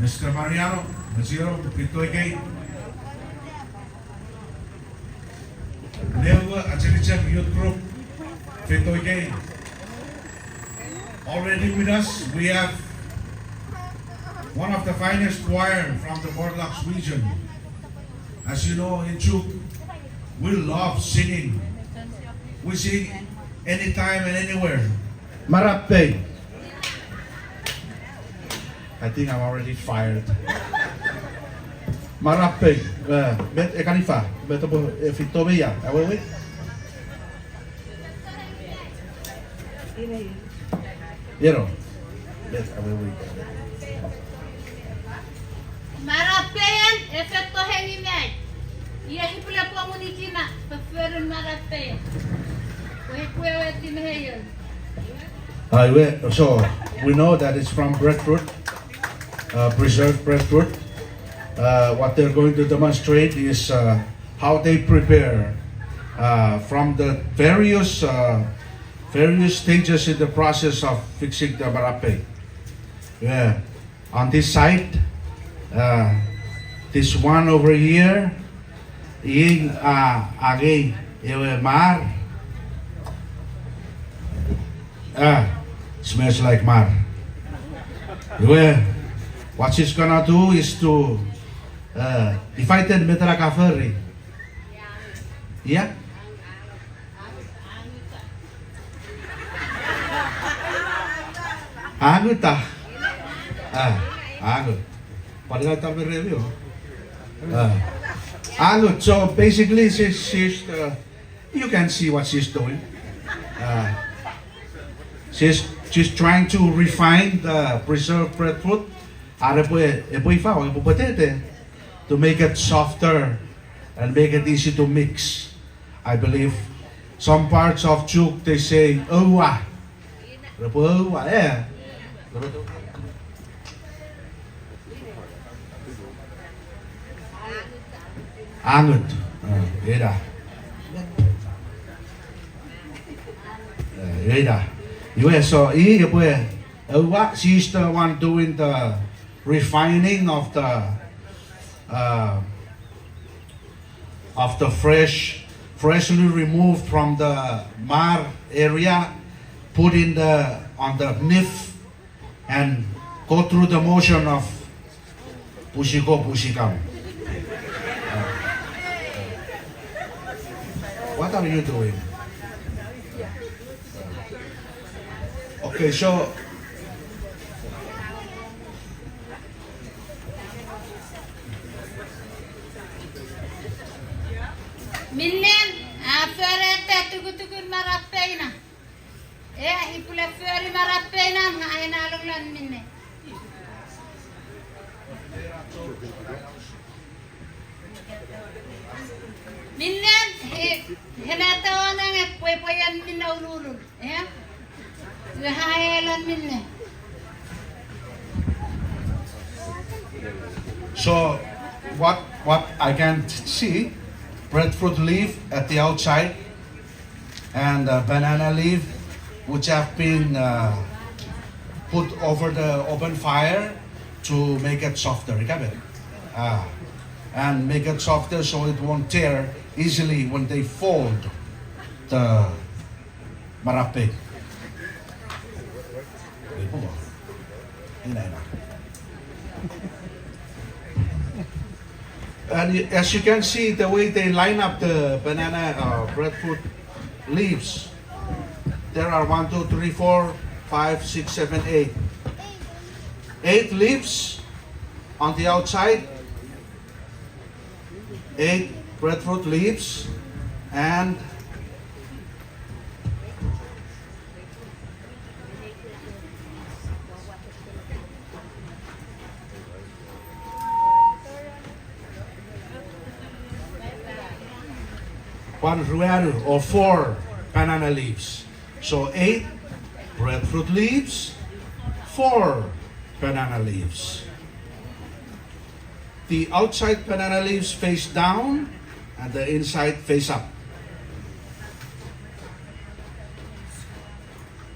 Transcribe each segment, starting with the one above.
Mr. Mariano, Maziro, Pitoike, Neva Achirichak Youth Group, Pitoike. Already with us, we have one of the finest choir from the Borlocks region. As you know, in Chuk, we love singing. We sing anytime and anywhere. Marape. I think I'm already fired. Marape. Bet ekanifa. Bet apa fitobeya. Awewe. Yero. Bet awewe. Marapeyan efekto hengimek. Ia hipula po munikina. Preferun marapeyan. Kuhikuewe timeheyan. So we know that it's from breadfruit, preserved breadfruit. What they're going to demonstrate is how they prepare from the various stages in the process of fixing the marape. Yeah. On this side, this one over here, yung agi mar. Smells like mar. Well, what she's gonna do is to divided metra kaferi. Yeah? Agut ah. Agut. Padahal tabi review. Agut. So basically, she's you can see what she's doing. She's trying to refine the preserved breadfruit to make it softer and make it easy to mix. I believe some parts of Chuk they say owa. Angut. So she's the one doing the refining of the freshly removed from the mar area, put on the nif and go through the motion of pushikam. What are you doing? Okay, so Minnen, förrätta tukun marapeina. Hipula föri marapeina, aina alunglan minne. Minnen, henata onang poyan minna ululul. So what I can see, breadfruit leaf at the outside and banana leaf which have been put over the open fire to make it softer. And make it softer so it won't tear easily when they fold the marape. And as you can see, the way they line up the banana breadfruit leaves, there are 1, 2, 3, 4, 5, 6, 7, 8. 8 leaves on the outside, 8 breadfruit leaves, and one rueru or 4 banana leaves. So 8 breadfruit leaves, 4 banana leaves. The outside banana leaves face down and the inside face up.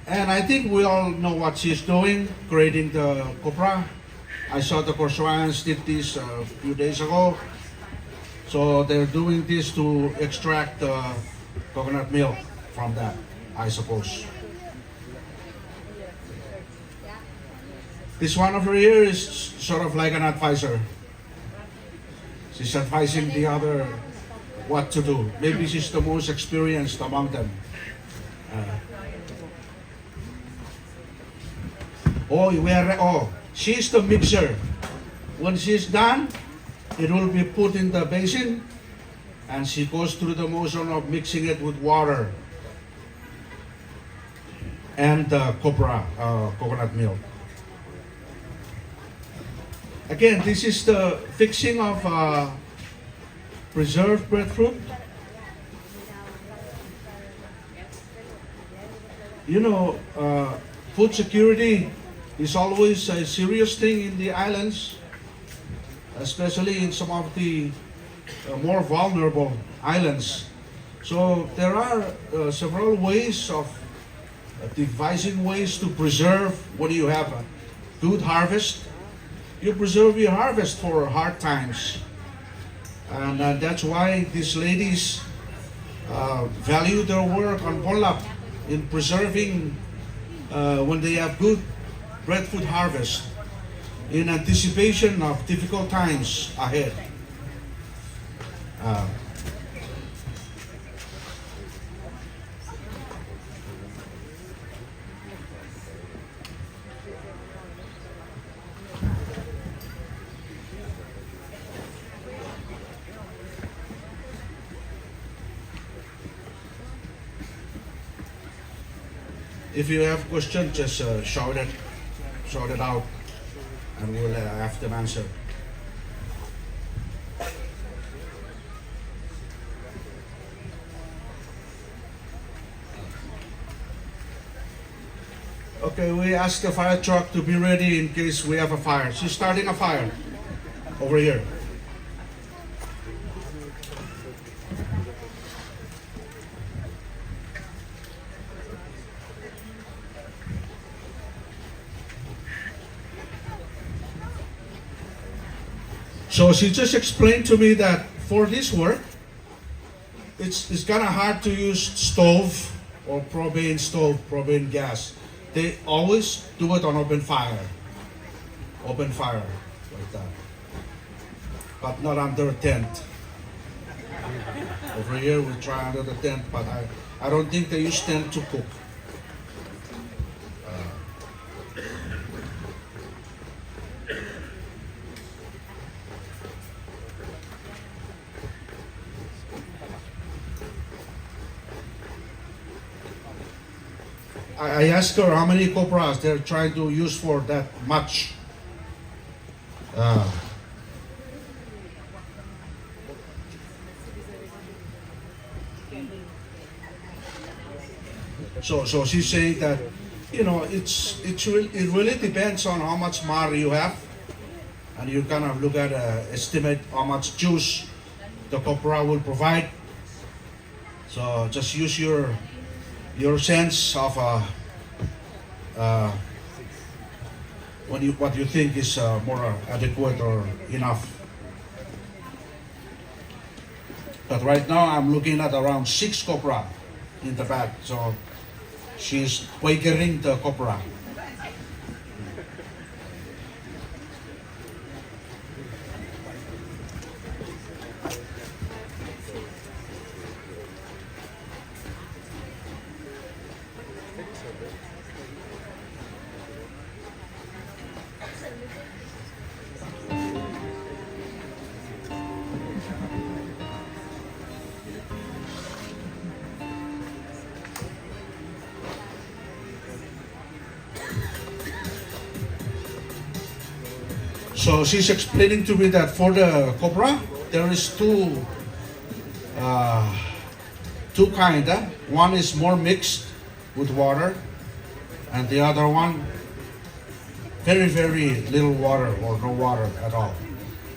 And I think we all know what she's doing, creating the copra I saw the Koreans did this a few days ago. So they're doing this to extract coconut milk from that, I suppose. This one over here is sort of like an advisor. She's advising the other what to do. Maybe she's the most experienced among them. She's the mixer. When she's done, it will be put in the basin, and she goes through the motion of mixing it with water and the coconut milk. Again, this is the fixing of preserved breadfruit. You know, food security is always a serious thing in the islands, especially in some of the more vulnerable islands. So there are several ways of devising ways to preserve. When you have a good harvest, you preserve your harvest for hard times. And that's why these ladies value their work on Polap in preserving when they have good breadfruit harvest in anticipation of difficult times ahead. If you have questions, just shout it out, and we'll have them answer. Okay, we asked the fire truck to be ready in case we have a fire. She's starting a fire over here. So she just explained to me that for this work, it's kind of hard to use stove or propane gas. They always do it on open fire like that, but not under a tent. Over here we try under the tent, but I don't think they use tent to cook. I asked her how many copras they're trying to use for that much. So she's saying that, you know, it really depends on how much mar you have, and you kind of look at estimate how much juice the copra will provide. So just use your sense of what you think is more adequate or enough. But right now I'm looking at around 6 copra in the bag. So she's quakering the copra. So she's explaining to me that for the copra, there is two kind. One is more mixed with water, and the other one very, very little water or no water at all.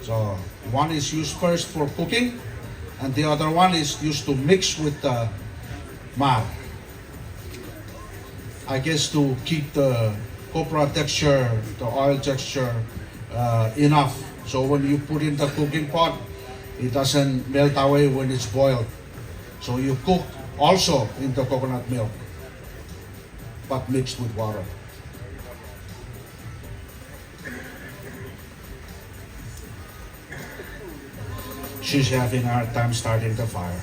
So one is used first for cooking, and the other one is used to mix with the mar. I guess to keep the copra texture, the oil texture enough. So when you put in the cooking pot, it doesn't melt away when it's boiled. So you cook also in the coconut milk, but mixed with water. She's having a hard time starting the fire.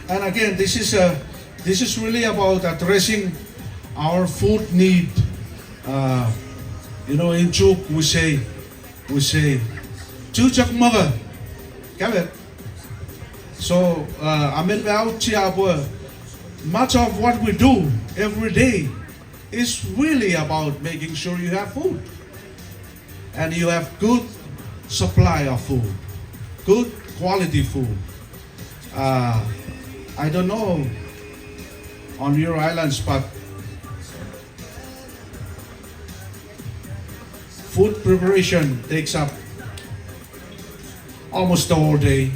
And again, this is really about addressing our food need. In Chuk we say, "Chujak maga," kavet. So, much of what we do every day is really about making sure you have food, and you have good supply of food, good quality food. I don't know on your islands, but food preparation takes up almost the whole day.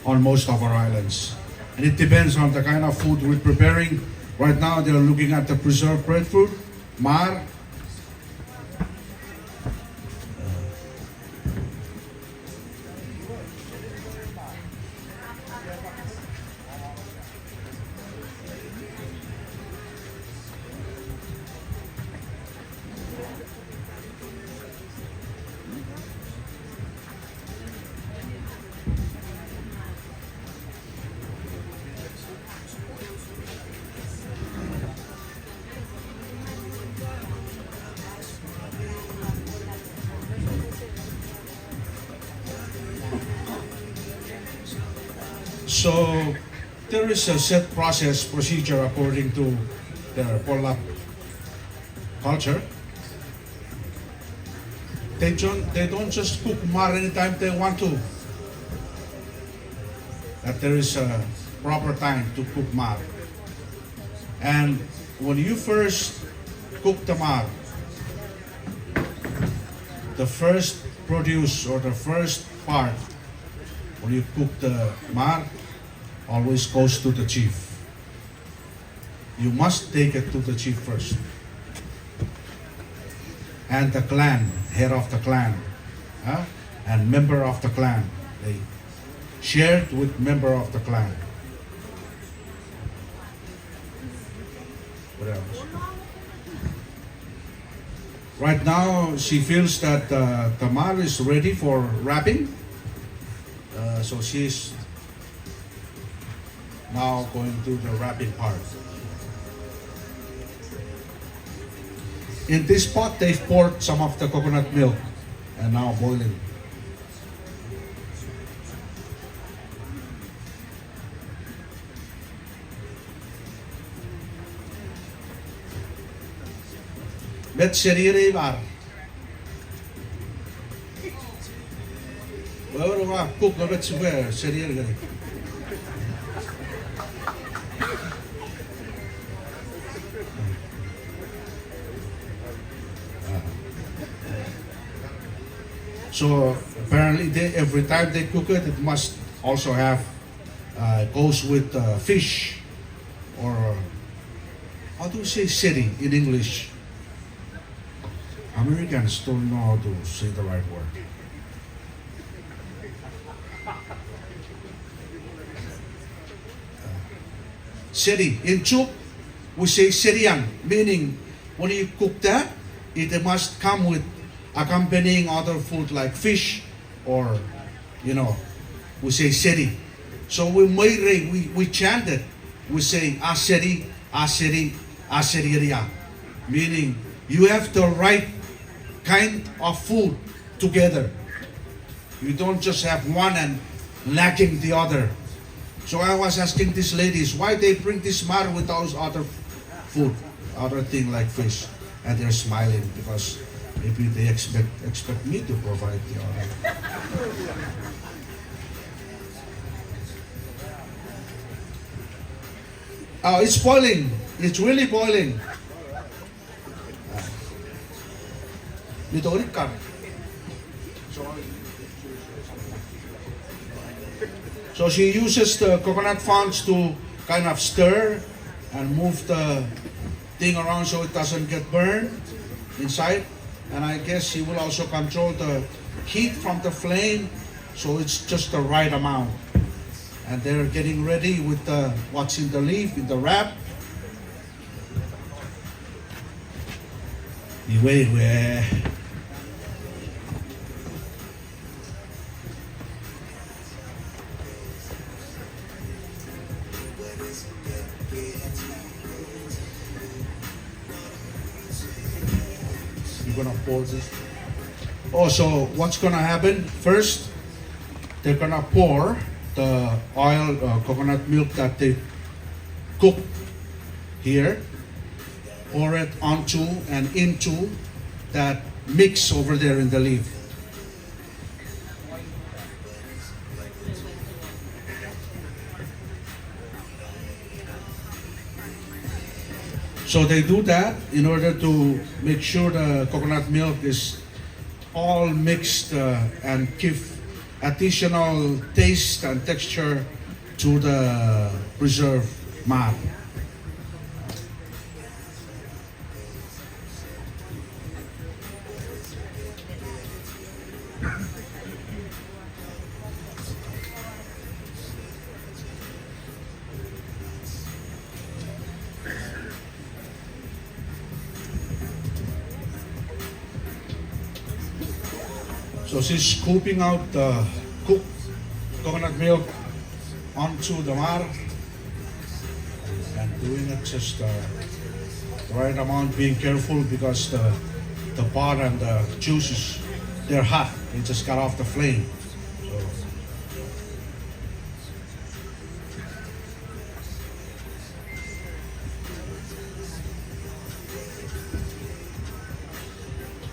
On most of our islands. And it depends on the kind of food we're preparing. Right now they're looking at the preserved breadfruit, mar. So there is a set procedure according to the Polak culture. They don't just cook mar anytime they want to. That there is a proper time to cook mar. And when you first cook the mar, the first produce or the first part, when you cook the mar, always goes to the chief. You must take it to the chief first. And the clan, head of the clan, and member of the clan, they shared with member of the clan. What else? Right now, she feels that the mar is ready for wrapping. So she's now going through the wrapping part. In this pot, they've poured some of the coconut milk and now boiling. Bet serire var. Well, cook a bit somewhere, serire. So apparently, every time they cook it, it must also have goes with fish, or how do you say "seri" in English? Americans don't know how to say the right word. Seri in Chuk, we say seriang, meaning when you cook that, it must come with accompanying other food like fish, or we say seri. So we chant it. We say aseri, aseri, aseriria, meaning you have the right kind of food together. You don't just have one and lacking the other. So I was asking these ladies why they bring this mar with those other food, other thing like fish, and they're smiling because maybe they expect me to provide the other. Oh, it's boiling. It's really boiling. Dito ulit ka. So she uses the coconut fronds to kind of stir and move the thing around so it doesn't get burned inside. And I guess she will also control the heat from the flame so it's just the right amount. And they're getting ready with what's in the leaf, in the wrap. Wait, where? You're gonna pour this. Oh, so what's gonna happen? First, they're gonna pour the oil, coconut milk that they cook here, pour it onto and into that mix over there in the leaf. So they do that in order to make sure the coconut milk is all mixed and give additional taste and texture to the preserved mar. So she's scooping out the cooked coconut milk onto the mar and doing it just the right amount, being careful because the pot and the juices, they're hot. They just got off the flame. So,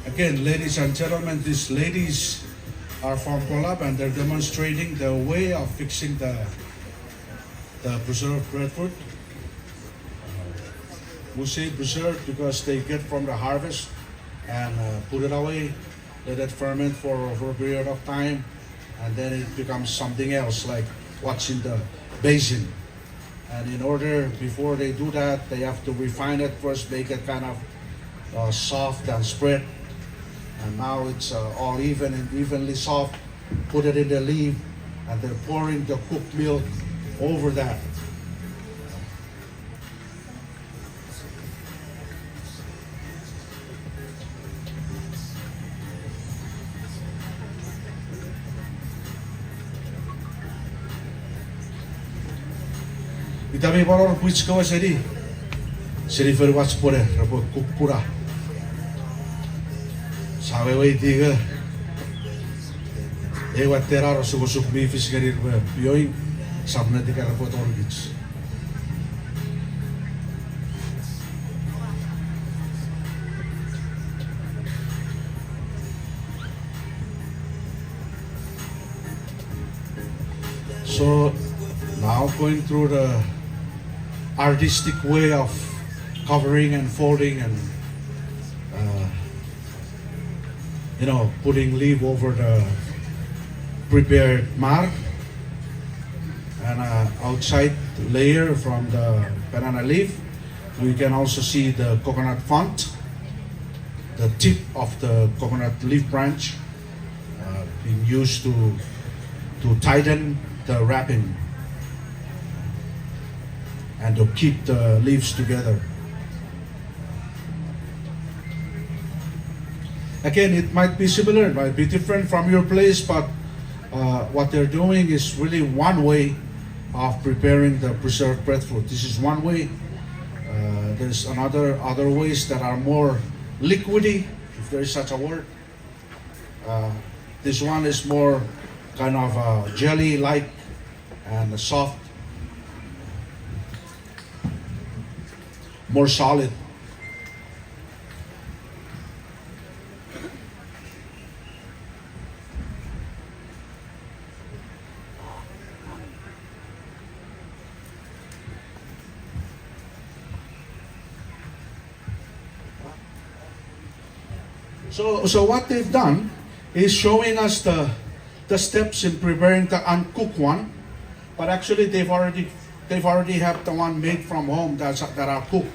again, ladies and gentlemen, these ladies are from Polab and they're demonstrating the way of fixing the preserved breadfruit. We say preserved because they get from the harvest and put it away, let it ferment for a period of time, and then it becomes something else like what's in the basin. And in order, before they do that, they have to refine it first, make it kind of soft and spread. And now it's all even and evenly soft. Put it in the leaf, and they're pouring the cooked milk over that. Itami balor which go seri. Seri for what's put it, cook pura. Sabe wai tiga. Ewa teraro sugusuk bifis garir pioi sabna tika rapot orgits. So now going through the artistic way of covering and folding and putting leaf over the prepared mar and outside layer from the banana leaf. We can also see the coconut font, the tip of the coconut leaf branch being used to tighten the wrapping and to keep the leaves together. Again, it might be similar, it might be different from your place, but what they're doing is really one way of preparing the preserved breadfruit. This is one way. There's other ways that are more liquidy, if there is such a word. This one is more kind of jelly-like and soft, more solid. So what they've done is showing us the steps in preparing the uncooked one, but actually they've already have the one made from home that are cooked,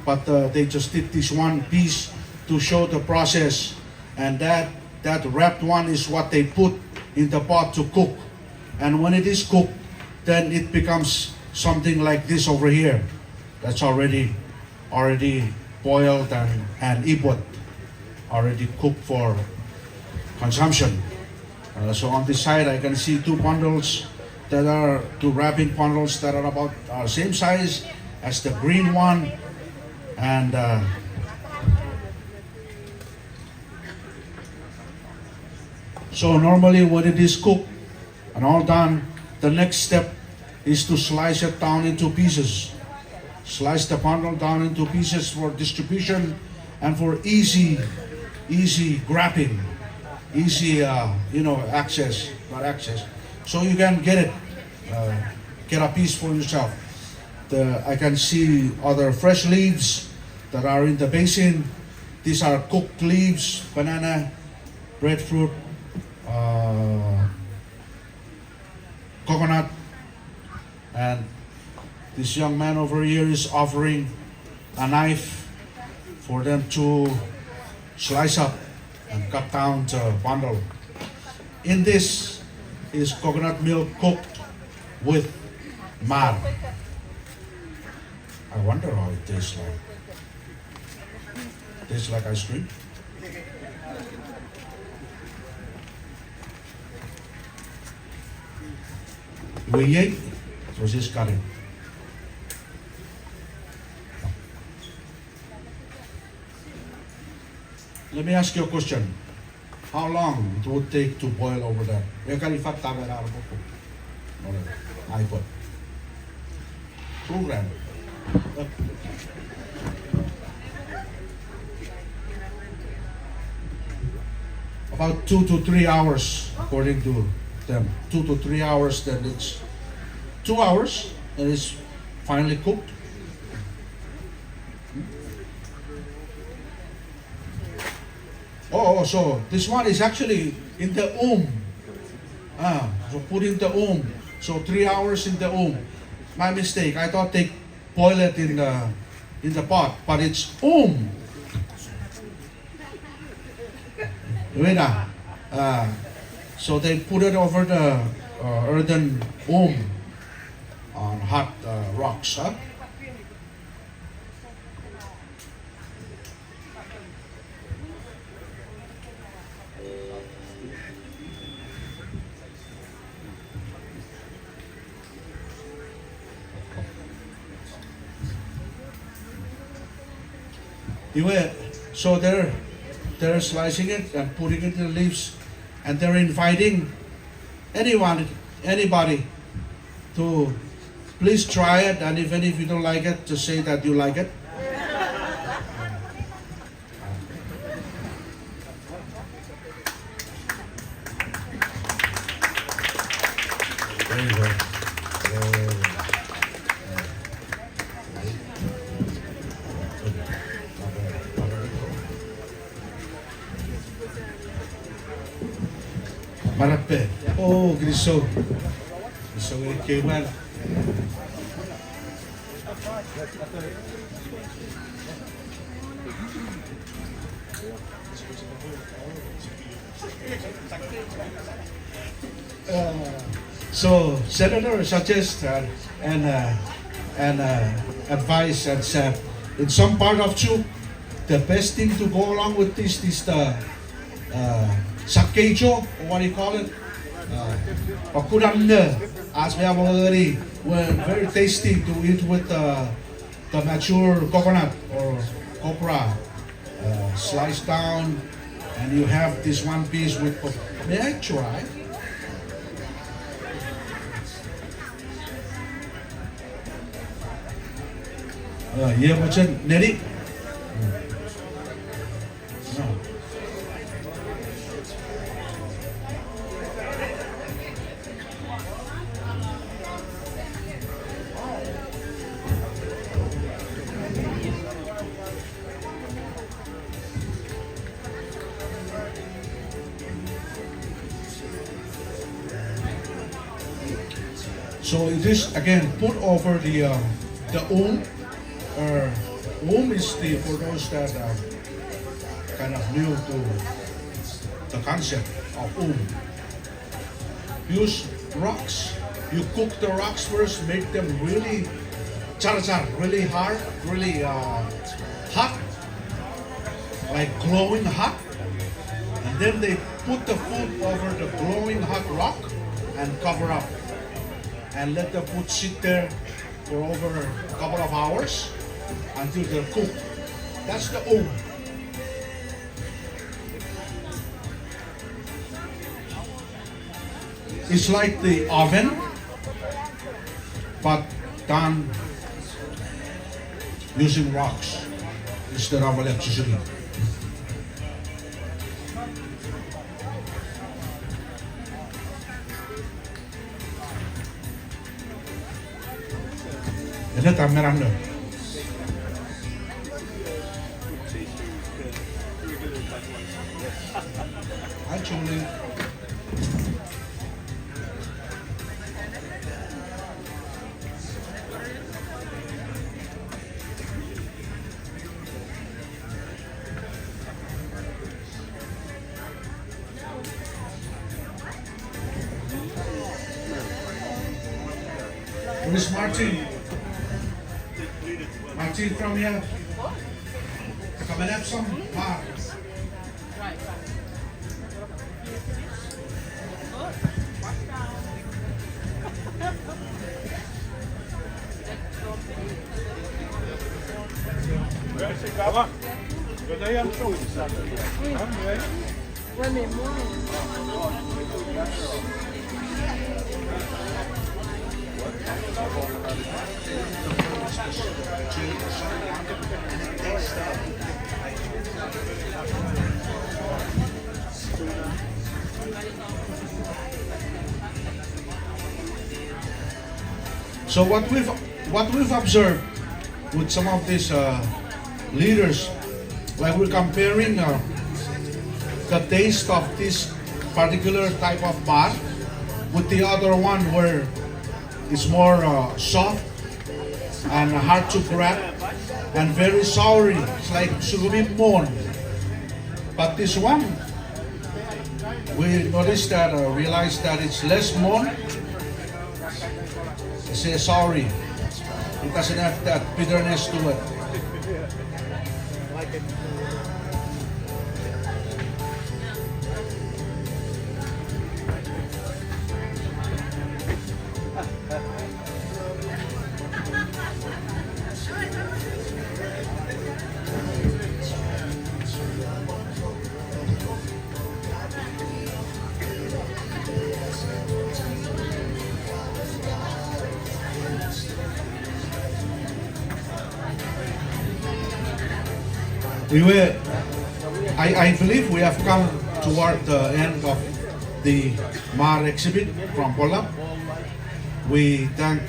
but they just did this one piece to show the process, and that wrapped one is what they put in the pot to cook, and when it is cooked, then it becomes something like this over here, that's already boiled and ibot, already cooked for consumption. So on this side I can see two wrapping bundles that are about same size as the green one, and so normally when it is cooked and all done, the next step is to slice it down into pieces. Slice the bundle down into pieces for distribution and for easy grabbing, easy access, not access. So you can get a piece for yourself. I can see other fresh leaves that are in the basin. These are cooked leaves, banana, breadfruit, coconut, and this young man over here is offering a knife for them to slice up and cut down the bundle. In this is coconut milk cooked with mar. I wonder how it tastes like. Tastes like ice cream. Wait, so she's cutting. Let me ask you a question. How long it would take to boil over there? iPod. Program. About 2 to 3 hours, according to them. 2 to 3 hours, then it's 2 hours, and it's finally cooked. Oh, so this one is actually in the so put in the So 3 hours in the My mistake. I thought they boil it in the pot, but it's So they put it over the earthen on hot rocks. So they're slicing it and putting it in the leaves, and they're inviting anybody to please try it, and even if you don't like it, just say that you like it. There you go. Marape. Oh, griso. Griso kewan. So Senator suggests and advice and said, in some part of Chuk, the best thing to go along with this is the sakejo, or what do you call it? Pakuranda, as we have already, were very tasty to eat with the mature coconut or copra, sliced down, and you have this one piece with. May I try? Yeah, what's it? Neri? No. So it is again put over the is the for those that are kind of new to the concept of Use rocks. You cook the rocks first, make them really really hard, really hot, like glowing hot, and then they put the food over the glowing hot rock and cover up and let the food sit there for over a couple of hours until they're cooked. That's the It's like the oven, but done using rocks instead of electricity. Ini kameran dong. Actually, Miss Martin. Martin from here. Come and have some bar. So what we've observed with some of these leaders, like we're comparing the taste of this particular type of bar with the other one where it's more soft and hard to grab and very soury. It's like surumimon. But this one, we noticed that, realized that it's less mon. It's soury. It doesn't have that bitterness to it. I believe we have come toward the end of the MAR exhibit from Poland. We thank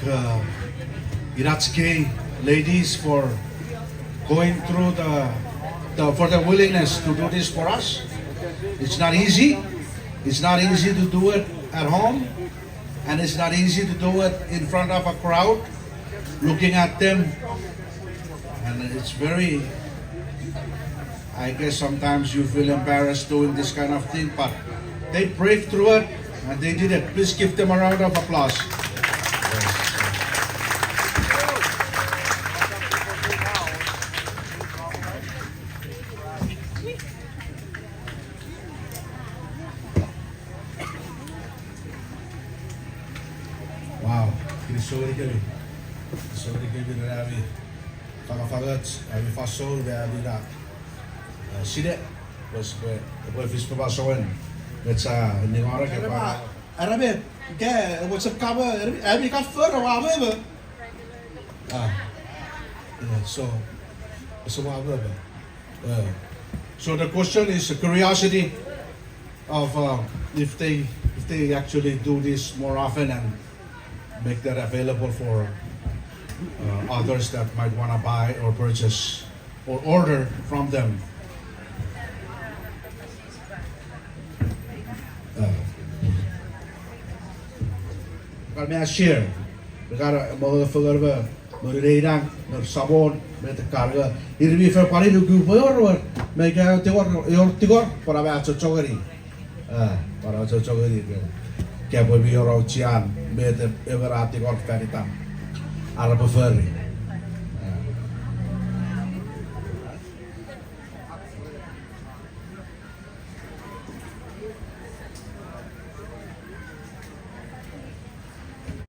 Iratsuke ladies for going through for the willingness to do this for us. It's not easy. It's not easy to do it at home, and it's not easy to do it in front of a crowd, looking at them, and it's very. I guess sometimes you feel embarrassed doing this kind of thing, but they break through it and they did it. Please give them a round of applause. Wow, it is so good. So good to have you. Vi fasol vi side was fish papasoen. That's hindi ko arag pa. Arabe, kaya what's up cover? Arabe ka fur o apa? Yeah, so what so the question is the curiosity of if they actually do this more often and make that available for others that might want to buy or purchase or order from them. May I share Bekar mau fegar be, mau reidang, mau sabon, mau tekarga. Irbi fer pari du guboyor, mereka tigor para ba cocogeri. Para cocogeri. Kaya boleh orang cian, bete everati kor karitam. Arab ferry.